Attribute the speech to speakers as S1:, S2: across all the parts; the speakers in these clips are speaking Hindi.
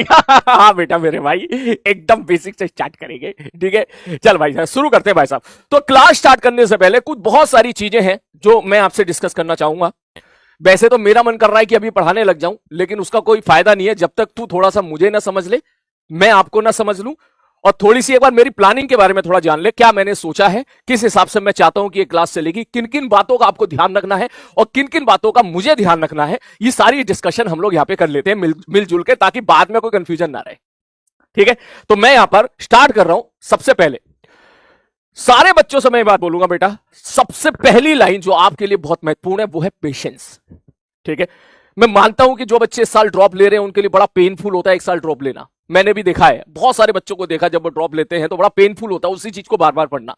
S1: हाँ बेटा मेरे भाई, एकदम बेसिक से स्टार्ट करेंगे, ठीक है। चल भाई साहब शुरू करते हैं भाई साहब। तो क्लास स्टार्ट करने से पहले कुछ बहुत सारी चीजें हैं जो मैं आपसे डिस्कस करना चाहूंगा। वैसे तो मेरा मन कर रहा है कि अभी पढ़ाने लग जाऊं, लेकिन उसका कोई फायदा नहीं है जब तक तू थोड़ा सा मुझे ना समझ ले, मैं आपको ना समझ लूं, और थोड़ी सी एक बार मेरी प्लानिंग के बारे में थोड़ा जान ले, क्या मैंने सोचा है, किस हिसाब से मैं चाहता हूं कि ये क्लास चलेगी, किन किन बातों का आपको ध्यान रखना है और किन किन बातों का मुझे ध्यान रखना है। ये सारी डिस्कशन हम लोग यहां पे कर लेते हैं मिलजुल के, ताकि बाद में कोई कंफ्यूजन ना रहे, ठीक है। तो मैं यहां पर स्टार्ट कर रहा हूं। सबसे पहले सारे बच्चों से मैं बात बोलूंगा बेटा, सबसे पहली लाइन जो आपके लिए बहुत महत्वपूर्ण है वो है पेशेंस, ठीक है। मैं मानता हूं कि जो बच्चे इस साल ड्रॉप ले रहे हैं उनके लिए बड़ा पेनफुल होता है एक साल ड्रॉप लेना। मैंने भी देखा है, बहुत सारे बच्चों को देखा, जब वो ड्रॉप लेते हैं तो बड़ा पेनफुल होता है उसी चीज को बार बार पढ़ना।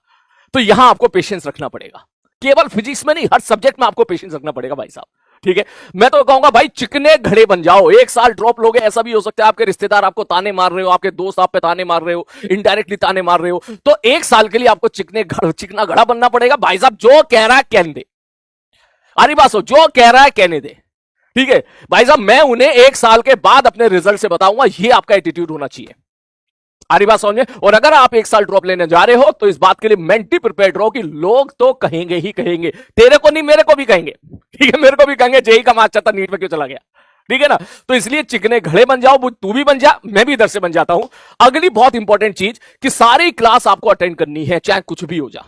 S1: तो यहां आपको पेशेंस रखना पड़ेगा, केवल फिजिक्स में नहीं, हर सब्जेक्ट में आपको पेशेंस रखना पड़ेगा भाई साहब, ठीक है। मैं तो कहूंगा भाई चिकने घड़े बन जाओ। एक साल ड्रॉप लोगे, ऐसा भी हो सकता है आपके रिश्तेदार आपको ताने मार रहे हो, आपके दोस्त आप पे ताने मार रहे हो, इनडायरेक्टली ताने मार रहे हो, तो एक साल के लिए आपको चिकना घड़ा बनना पड़ेगा भाई साहब। जो कह रहा है कहने दे, अरे बात हो, जो कह रहा है कहने दे, ठीक है भाई साहब। मैं उन्हें एक साल के बाद अपने रिजल्ट से बताऊंगा, ये आपका एटीट्यूड होना चाहिए, आरी बात समझे। और अगर आप एक साल ड्रॉप लेने जा रहे हो तो इस बात के लिए मेंटली प्रिपेयर्ड रहो कि लोग तो कहेंगे ही कहेंगे, तेरे को नहीं मेरे को भी कहेंगे, ठीक है, मेरे को भी कहेंगे जेई का मार्क्स अच्छा था, नीट में क्यों चला गया, ठीक है ना। तो इसलिए चिकने घड़े बन जाओ, तू भी बन जा, मैं भी इधर से बन जाता हूं। अगली बहुत इंपॉर्टेंट चीज कि सारी क्लास आपको अटेंड करनी है, चाहे कुछ भी हो जा,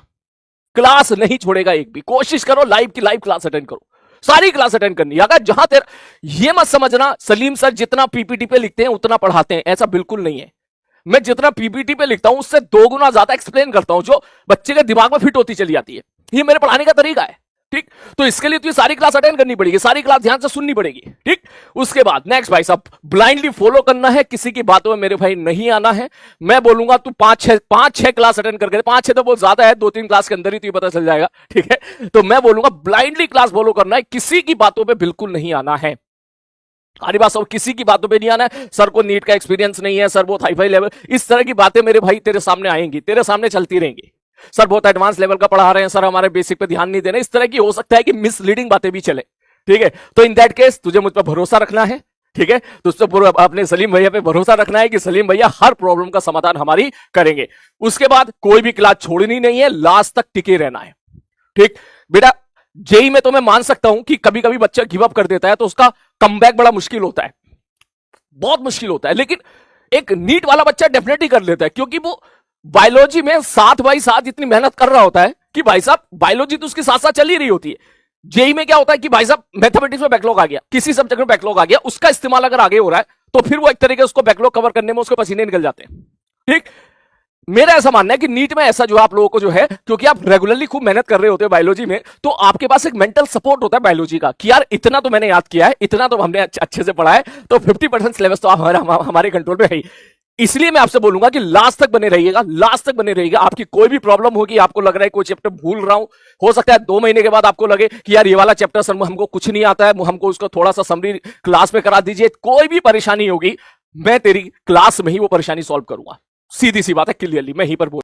S1: क्लास नहीं छोड़ेगा एक भी। कोशिश करो लाइव की लाइव क्लास अटेंड करो, सारी क्लास अटेंड करनी है। अगर जहां तेरा, ये मत समझना सलीम सर जितना पीपीटी पे लिखते हैं उतना पढ़ाते हैं, ऐसा बिल्कुल नहीं है। मैं जितना पीपीटी पे लिखता हूं उससे 2 गुना ज्यादा एक्सप्लेन करता हूं, जो बच्चे के दिमाग में फिट होती चली जाती है। ये मेरे पढ़ाने का तरीका है, ठीक। तो इसके लिए तुझे सारी क्लास अटेंड करनी पड़ेगी, सारी क्लास ध्यान से सुननी पड़ेगी, ठीक। उसके बाद नेक्स्ट भाई साहब, ब्लाइंडली फॉलो करना है, किसी की बातों में मेरे भाई नहीं आना है। मैं बोलूंगा तू 5-6 क्लास अटेंड करके, 5-6 तो बहुत ज्यादा है, 2-3 क्लास के अंदर ही तुझे पता चल जाएगा, ठीक है। तो मैं बोलूंगा ब्लाइंडली क्लास फॉलो करना है, किसी की बातों पर बिल्कुल नहीं आना है। हमारी बात सब, किसी की बातों पे नहीं आना है। सर को नीट का एक्सपीरियंस नहीं है, सर बहुत हाई फाई लेवल, इस तरह की बातें मेरे भाई तेरे सामने आएंगी, तेरे सामने चलती रहेंगी। सर बहुत एडवांस लेवल का पढ़ा रहे हैं, सर हमारे बेसिक पे ध्यान नहीं दे रहे, इस तरह की हो सकता है कि मिसलीडिंग बातें भी चले, ठीक है। तो इन दैट केस तुझे मुझ पर भरोसा रखना है, ठीक है। तो अपने सलीम भैया पे भरोसा रखना है कि सलीम भैया हर प्रॉब्लम का समाधान हमारी करेंगे। उसके बाद कोई भी क्लास छोड़नी नहीं है, लास्ट तक टिके रहना है, ठीक बेटा। जेई में तो मैं मान सकता हूं कि कभी कभी बच्चा गिव अप कर देता है तो उसका कमबैक बड़ा मुश्किल होता है, बहुत मुश्किल होता है, लेकिन एक नीट वाला बच्चा डेफिनेटली कर लेता है, क्योंकि वो बायोलॉजी में 7/7 इतनी मेहनत कर रहा होता है कि भाई साहब बायोलॉजी तो उसके साथ साथ चल ही रही होती है। जेई में क्या होता है कि भाई साहब मैथमेटिक्स में बैकलॉग आ गया, किसी सब्जेक्ट में बैकलॉग आ गया, उसका इस्तेमाल अगर आगे हो रहा है तो फिर वो एक तरीके से उसको बैकलॉग कवर करने में उसके पसीने निकल जाते हैं, ठीक। मेरा ऐसा मानना है कि नीट में ऐसा जो आप लोगों को जो है, क्योंकि आप रेगुलरली खूब मेहनत कर रहे होते हो बायोलॉजी में, तो आपके पास एक मेंटल सपोर्ट होता है बायोलॉजी का कि यार इतना तो मैंने याद किया है, इतना तो हमने अच्छे से पढ़ा है, तो 50% सिलेबस तो हमारे कंट्रोल में है। इसलिए मैं आपसे बोलूंगा कि लास्ट तक बने रहिएगा, लास्ट तक बने रहिएगा। आपकी कोई भी प्रॉब्लम होगी, आपको लग रहा है कोई चैप्टर भूल रहा हूं, हो सकता है 2 महीने के बाद आपको लगे कि यार ये वाला चैप्टर सर हमको कुछ नहीं आता है, हमको उसको थोड़ा सा समरी क्लास में करा दीजिए। कोई भी परेशानी होगी, मैं तेरी क्लास में ही वो परेशानी सॉल्व करूंगा, सीधी सी बात है, क्लियरली मैं यहीं पर बोल